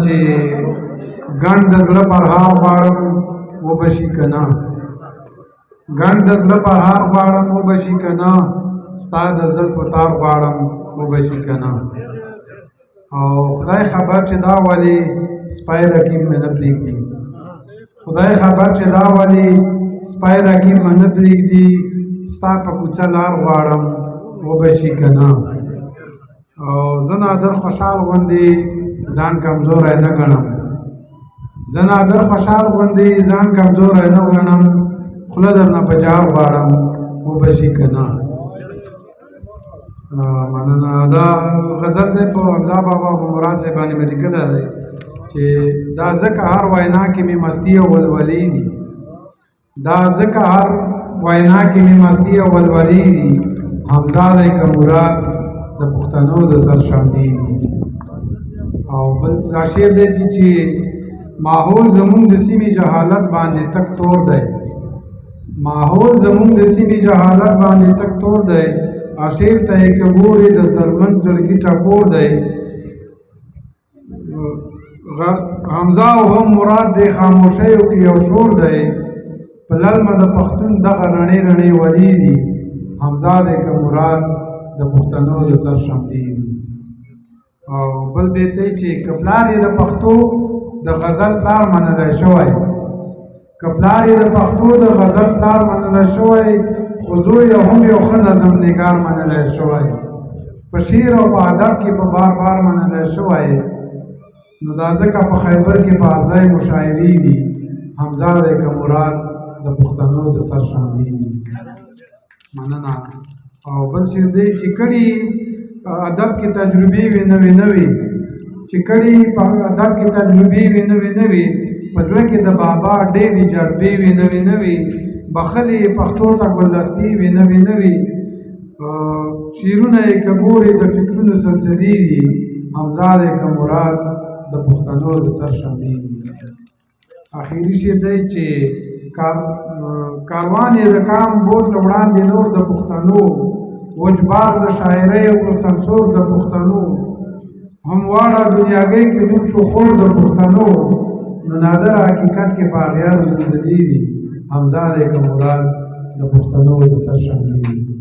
چې ګڼ د زړه پرهار غواړم وبشي که نه، ګڼ د زړه پرهار غواړم وبشي که نه، ستا د زلفو تار غواړم وبشي که نه. او خدای خبر چې دا ولې سپی رقیب مې نه پرېږدي، خدای خبر چې دا ولې سپی رقیب مې نه پرېږدي، ستا په کوڅه لار غواړم وبشي که نه. او زه نادر خوشحال غوندې ځان کمزوری نه ګڼم، زه نادر خوشحال غوندې ځان کمزوری نه ګڼم، خوله درنه په جار غواړم وبشي که نه. مننه. دا غزل دی په حمزه بابا په مراد صاحب باندې مې لیکلی دی چې دا ځکه هر وینا کې مې مستي او ولولې دي، دا ځکه هر وینا کې مې مستي او ولولې دي، حمزه دی که مراد د پښتنو د سر شملې دي. او بل دا شعر دی چې ماحول زمونږ د سیمې جهالت باندې تک تور دی، ماحول زمونږ د سیمې جهالت باندې تک تور دی، اشیر ته یې که ګورې د زرمن زړګي ټکور دی. حمزه او هم مراد دی خاموشیو کې یو شور دی، په للمه د پښتون دغه رڼې رڼې ولي دي، حمزه دی که مراد د پښتنو د سر شملې دي. او بل بیت دی چې که پلار یې د پښتو د غزل پلار منلی شوی، که پلار یې د پښتو د غزل پلار منلی شوی، خو زوی یې هم یو ښه نظم نګار منلی شوی، په شعر او په ادب کې په بار بار منلی شوی، نو دا ځکه په خیبر کې په ارزی مشاعرې دي، حمزه دی که مراد د پښتنو د سر شملې دي. مننه. او بل شعر دی چې کړي ادب کې تجربې وي نوې نوې، چې کړي په ادب کې تجربې وي نوې نوې، په زړه کې د بابا ډېرې جذبې وي نوې نوې، بخلې پښتو ته ګلدستې وي نوې نوې، شعرونه یې که ګورې د فکرونو سلسلې دي، حمزه دی که مراد د پښتنو د سر شملې دي. اخري شعر دی چې کاروان یې د کام بوت له وړاندې نور د پښتنو، وجبار د شاعرۍ او سمسور د پښتنو، همواړه دنیاګۍ کې نور شو خور د پښتنو، نو نادر حقیقت کې په اغیار زلزلې دي، حمزه دی که مراد د پښتنو د سر شملې دي.